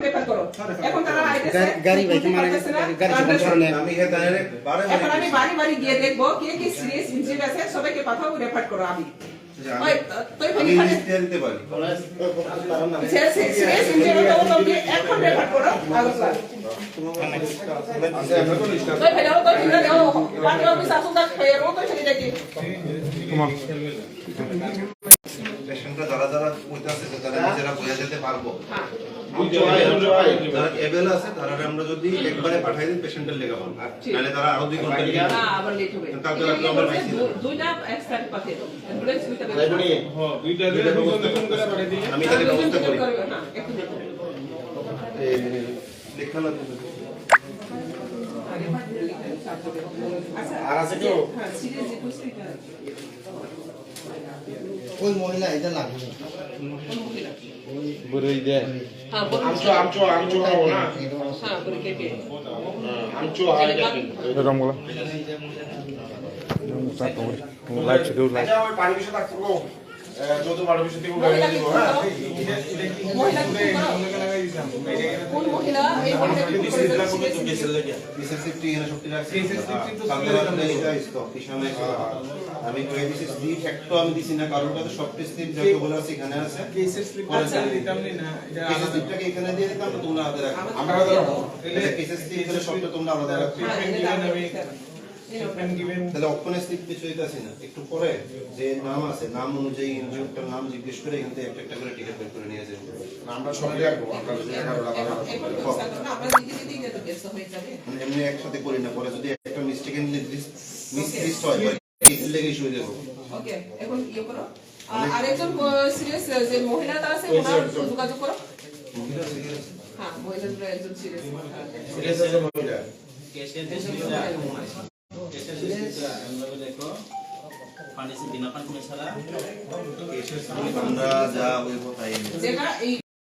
refer করো এখন তারা আইতেছে গাড়ি বাইকে মানে গাড়ি বন্ধ আমি এখানে এখন আমি বাড়ি বাড়ি গিয়ে দেখবো কে কে সিরিয়াস ইনজিউরি আছে সবাইকে পাঠাও রেফার করো আমি ওই তুই আমি ফোন লিস্ট দিয়ে দিতে পারি সিরিয়াস ইনজিউরি তো তুমি এখন রেফার করো আগলা তুই ফেলাও তো ফিরে দাও পানি অফিস আসুদা ফেরো তো ফেলে দেখি তোমার পেশেন্টরা যারা যারা কইতাছে তারা নিজেরা বলে যেতে পারবো হ্যাঁ যারা এবেল আছে তারা আমরা যদি একবারে পাঠাই দিই পেশেন্টের লেগে পাবো নালে তারা আরো 2 ঘন্টা লেগে না আবার লেট হবে কালকে রাতে আমরা পাইছি দুইটা এক্সট্রা পাঠিয়ে দাও অ্যাম্বুলেন্স নিতে হবে হ্যাঁ দুইটা ফোন করে পাঠিয়ে দিই আমি তাহলে ব্যবস্থা করি না একটু দেখো এই লেখানা আর আছে কি হ্যাঁ সিরিয়াস ইকুইটি ওই মহিলা এটা লাগবে বড়ই দে হ্যাঁ আমচো খাবো না হ্যাঁ বড় কেপে আমচো হাই যাবেন এরকম বলা লাইভ শুধু লাইভ আচ্ছা ওই পানি বিষয় থাকতো গো যত বারো বিষয় থেকে গাড়ি দিব হ্যাঁ মহিলা কোন মহিলা এই মহিলা পিএসএফটি এর শক্তি রাখছে এটা স্টক কিষানে আমি কই দিছি স্লিপ ফ্যাক্টর আমি দিছি না কারণ তো সব স্লিপ যত বলা আছে এখানে আছে কেসের স্লিপ আছে দিতাম না এটা কেসের স্লিপটাকে এখানে দিয়ে দিতাম তো তোমরা আলাদা রাখো আমরা আলাদা রাখো এটা কেসের স্লিপ এর সবটা তোমরা আলাদা রাখো তাহলে অপশনের স্লিপ কিছু হইতাছে না একটু পরে যে নাম আছে নাম অনুযায়ী ইনজিউরটার নাম জিজ্ঞেস করে এখান থেকে একটা একটা করে টিকেট বের করে নিয়ে যাবেন আমরা সব রাখবো আমরা যে 11 টাকা আমরা দিদি দিদি তো কেস হয়ে যাবে মানে এমনি একসাথে করি না পরে যদি একটা মিস্টেকেনলি মিস লিস্ট হয় এই লেগে ইস্যু হয়ে যাবে ওকে এখন ইয়ে করো আরেকজন সিরিয়াস যে মহিলাটা আছে ওনার যোগাযোগ করো হ্যাঁ মহিলাটা একজন সিরিয়াস সিরিয়াস আছে মহিলা कैसे देखो पानी से बिना पानी में चला আমরা যা ওই কথাই যেটা এই